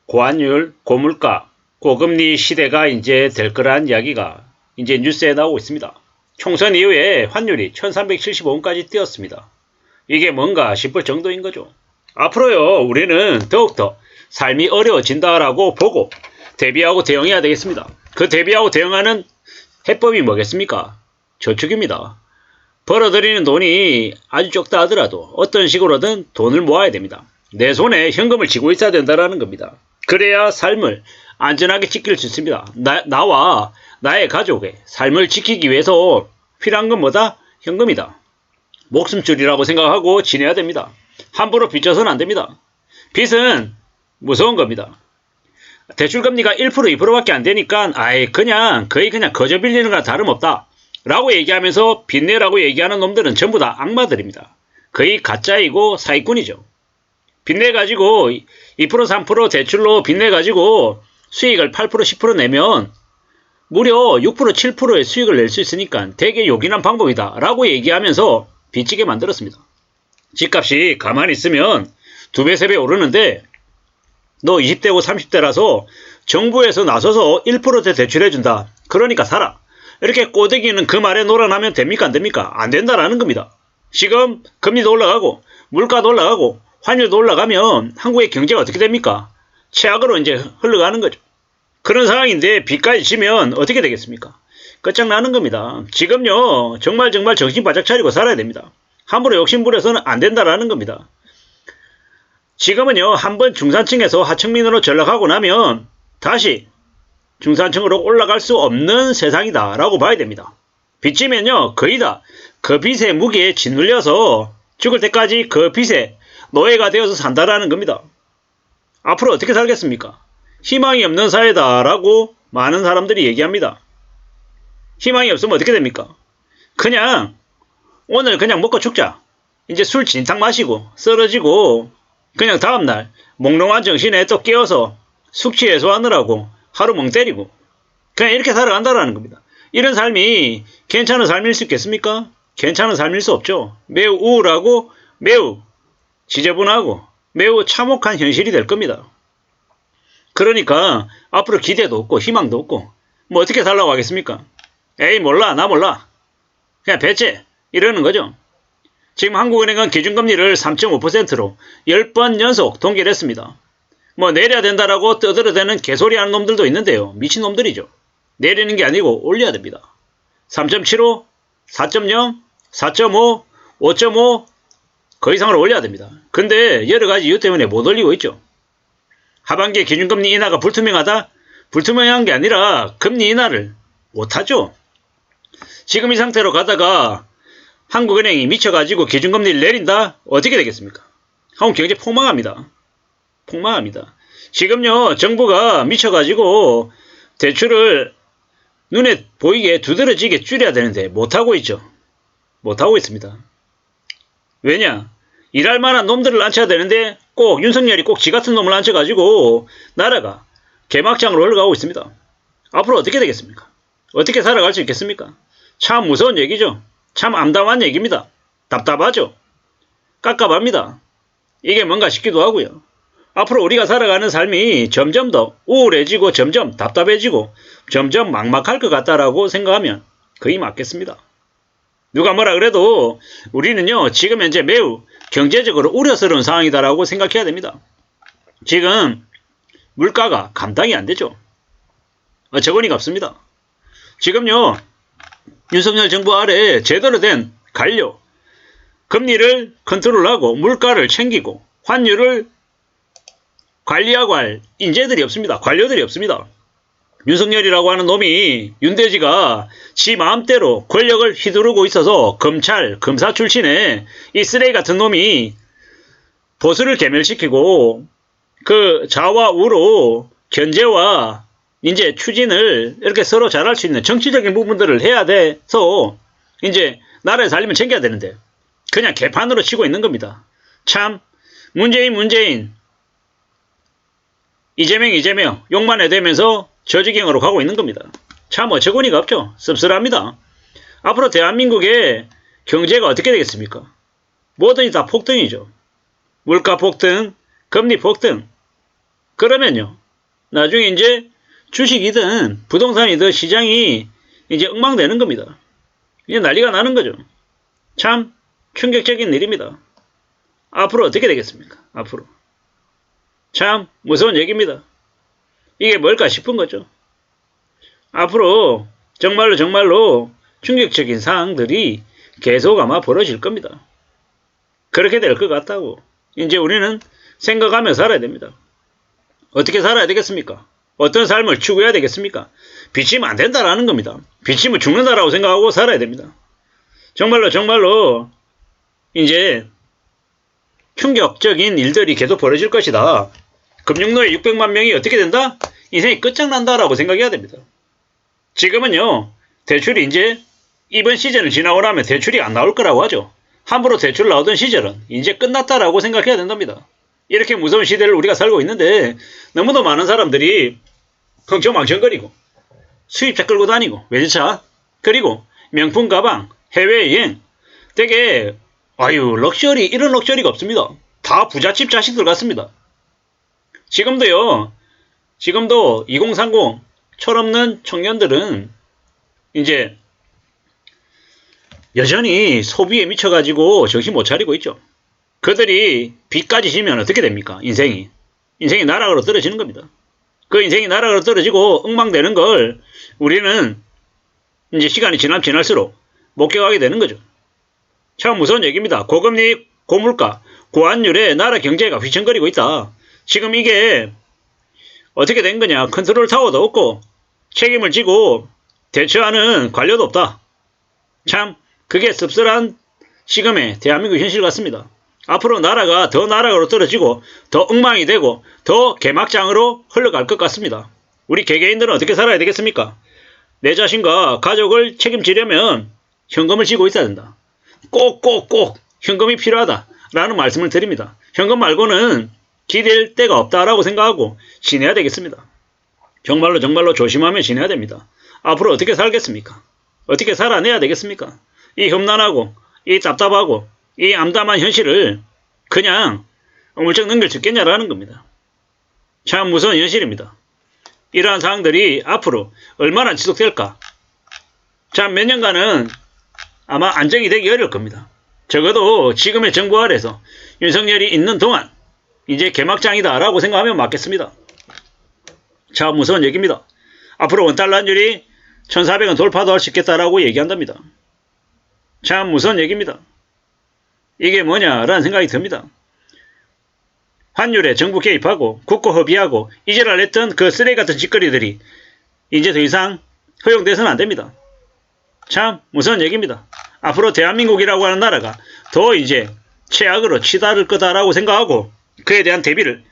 고환율, 고물가, 고금리 시대가 이제 될 거란 이야기가 이제 뉴스에 나오고 있습니다. 총선 이후에 환율이 1375원까지 뛰었습니다. 이게 뭔가 싶을 정도인 거죠. 앞으로요, 우리는 더욱더 삶이 어려워진다라고 보고 대비하고 대응해야 되겠습니다. 그 대비하고 대응하는 해법이 뭐겠습니까? 저축입니다. 벌어들이는 돈이 아주 적다 하더라도 어떤 식으로든 돈을 모아야 됩니다. 내 손에 현금을 쥐고 있어야 된다는 겁니다. 그래야 삶을 안전하게 지킬 수 있습니다. 나와 나의 가족의 삶을 지키기 위해서 필요한 건 뭐다? 현금이다. 목숨줄이라고 생각하고 지내야 됩니다. 함부로 빚져서는 안 됩니다. 빚은 무서운 겁니다. 대출금리가 1% 2%밖에 안 되니까 거의 그냥 거저 빌리는 거나 다름없다 라고 얘기하면서 빚내라고 얘기하는 놈들은 전부 다 악마들입니다. 거의 가짜이고 사기꾼이죠. 빚내가지고 2% 3% 대출로 빚내가지고 수익을 8% 10% 내면 무려 6% 7%의 수익을 낼 수 있으니까 되게 요긴한 방법이다 라고 얘기하면서 빚지게 만들었습니다. 집값이 가만히 있으면 2배 3배 오르는데 너 20대고 30대라서 정부에서 나서서 1%대 대출해준다. 그러니까 살아. 이렇게 꼬드기는 그 말에 놀아나면 됩니까? 안 됩니까? 안 된다라는 겁니다. 지금 금리도 올라가고 물가도 올라가고 환율도 올라가면 한국의 경제가 어떻게 됩니까? 최악으로 이제 흘러가는 거죠. 그런 상황인데 빚까지 지면 어떻게 되겠습니까? 끝장나는 겁니다. 지금요 정말 정신 바짝 차리고 살아야 됩니다. 함부로 욕심부려서는 안 된다라는 겁니다. 지금은요 한번 중산층에서 하층민으로 전락하고 나면 다시 중산층으로 올라갈 수 없는 세상이다 라고 봐야 됩니다. 빚지면요 거의 다 그 빚의 무게에 짓눌려서 죽을 때까지 그 빚의 노예가 되어서 산다라는 겁니다. 앞으로 어떻게 살겠습니까? 희망이 없는 사회다 라고 많은 사람들이 얘기합니다. 희망이 없으면 어떻게 됩니까? 그냥 오늘 그냥 먹고 죽자. 이제 술 진탕 마시고 쓰러지고 그냥 다음날 몽롱한 정신에 또 깨어서 숙취 해소하느라고 하루 멍 때리고 그냥 이렇게 살아간다라는 겁니다. 이런 삶이 괜찮은 삶일 수 있겠습니까? 괜찮은 삶일 수 없죠. 매우 우울하고 매우 지저분하고 매우 참혹한 현실이 될 겁니다. 그러니까 앞으로 기대도 없고 희망도 없고 뭐 어떻게 살라고 하겠습니까? 에이 몰라 나 몰라 그냥 배째 이러는 거죠. 지금 한국은행은 기준금리를 3.5%로 10번 연속 동결 했습니다. 뭐 내려야 된다라고 떠들어대는 개소리 하는 놈들도 있는데요. 미친놈들이죠. 내리는 게 아니고 올려야 됩니다. 3.75, 4.0, 4.5, 5.5 그 이상으로 올려야 됩니다. 근데 여러가지 이유 때문에 못 올리고 있죠. 하반기에 기준금리 인하가 불투명하다? 불투명한 게 아니라 금리 인하를 못하죠. 지금 이 상태로 가다가 한국은행이 미쳐가지고 기준금리를 내린다? 어떻게 되겠습니까? 한국 경제 폭망합니다. 폭망합니다. 지금요 정부가 미쳐가지고 대출을 눈에 보이게 두드러지게 줄여야 되는데 못하고 있죠. 못하고 있습니다. 왜냐? 일할 만한 놈들을 앉혀야 되는데 꼭 윤석열이 꼭 지 같은 놈을 앉혀가지고 나라가 개막장으로 흘러가고 있습니다. 앞으로 어떻게 되겠습니까? 어떻게 살아갈 수 있겠습니까? 참 무서운 얘기죠. 참 암담한 얘기입니다. 답답하죠. 깝깝합니다. 이게 뭔가 싶기도 하고요. 앞으로 우리가 살아가는 삶이 점점 더 우울해지고 점점 답답해지고 점점 막막할 것 같다라고 생각하면 거의 맞겠습니다. 누가 뭐라 그래도 우리는요 지금 현재 매우 경제적으로 우려스러운 상황이다라고 생각해야 됩니다. 지금 물가가 감당이 안 되죠. 어처구니가 없습니다. 지금요 윤석열 정부 아래 제대로 된 관료 금리를 컨트롤하고 물가를 챙기고 환율을 관리하고 할 인재들이 없습니다. 관료들이 없습니다. 윤석열이라고 하는 놈이 윤대지가 지 마음대로 권력을 휘두르고 있어서 검사 출신의 이 쓰레기 같은 놈이 보수를 괴멸시키고 그 좌와 우로 견제와 이제 추진을 이렇게 서로 잘할 수 있는 정치적인 부분들을 해야 돼서 이제 나라에 살림을 챙겨야 되는데 그냥 개판으로 치고 있는 겁니다. 참 문재인 이재명 욕만 해대면서 저지경으로 가고 있는 겁니다. 참 어처구니가 없죠. 씁쓸합니다. 앞으로 대한민국의 경제가 어떻게 되겠습니까? 뭐든지 다 폭등이죠. 물가 폭등, 금리 폭등. 그러면요. 나중에 이제 주식이든 부동산이든 시장이 이제 엉망되는 겁니다. 이제 난리가 나는 거죠. 참 충격적인 일입니다. 앞으로 어떻게 되겠습니까? 앞으로. 참 무서운 얘기입니다. 이게 뭘까 싶은 거죠. 앞으로 정말로 충격적인 사항들이 계속 아마 벌어질 겁니다. 그렇게 될 것 같다고. 이제 우리는 생각하며 살아야 됩니다. 어떻게 살아야 되겠습니까? 어떤 삶을 추구해야 되겠습니까? 빚지면 안 된다라는 겁니다. 빚지면 죽는다라고 생각하고 살아야 됩니다. 정말로 이제 충격적인 일들이 계속 벌어질 것이다. 금융노예 600만 명이 어떻게 된다? 인생이 끝장난다라고 생각해야 됩니다. 지금은요, 대출이 이제 이번 시즌을 지나고 나면 대출이 안 나올 거라고 하죠. 함부로 대출 나오던 시절은 이제 끝났다라고 생각해야 된답니다. 이렇게 무서운 시대를 우리가 살고 있는데 너무도 많은 사람들이 흥청망청거리고 수입차 끌고 다니고 외제차 그리고 명품 가방 해외여행 되게 럭셔리 이런 럭셔리가 없습니다. 다 부잣집 자식들 같습니다. 지금도 2030 철없는 청년들은 이제 여전히 소비에 미쳐가지고 정신 못 차리고 있죠. 그들이 빚까지 지면 어떻게 됩니까? 인생이 나락으로 떨어지는 겁니다. 그 인생이 나락으로 떨어지고 엉망되는 걸 우리는 이제 시간이 지날수록 목격하게 되는 거죠. 참 무서운 얘기입니다. 고금리, 고물가, 고환율에 나라 경제가 휘청거리고 있다. 지금 이게 어떻게 된 거냐. 컨트롤 타워도 없고 책임을 지고 대처하는 관료도 없다. 참 그게 씁쓸한 지금의 대한민국 현실 같습니다. 앞으로 나라가 더 나락으로 떨어지고 더 엉망이 되고 더 개막장으로 흘러갈 것 같습니다. 우리 개개인들은 어떻게 살아야 되겠습니까? 내 자신과 가족을 책임지려면 현금을 쥐고 있어야 된다. 꼭 현금이 필요하다라는 말씀을 드립니다. 현금 말고는 기댈 데가 없다라고 생각하고 지내야 되겠습니다. 정말로 조심하며 지내야 됩니다. 앞으로 어떻게 살겠습니까? 어떻게 살아내야 되겠습니까? 이 험난하고 이 답답하고 이 암담한 현실을 그냥 어물쩍 넘길 수 있겠냐라는 겁니다. 참 무서운 현실입니다. 이러한 상황들이 앞으로 얼마나 지속될까? 참 몇 년간은 아마 안정이 되기 어려울 겁니다. 적어도 지금의 정부 아래에서 윤석열이 있는 동안 이제 개막장이다 라고 생각하면 맞겠습니다. 참 무서운 얘기입니다. 앞으로 원달러 환율이 1,400원 돌파도 할 수 있겠다라고 얘기한답니다. 참 무서운 얘기입니다. 이게 뭐냐라는 생각이 듭니다. 환율에 정부 개입하고 국고 허비하고 이제랄 했던 그 쓰레기 같은 짓거리들이 이제 더 이상 허용돼서는 안 됩니다. 참 무서운 얘기입니다. 앞으로 대한민국이라고 하는 나라가 더 이제 최악으로 치달을 거다라고 생각하고 그에 대한 대비를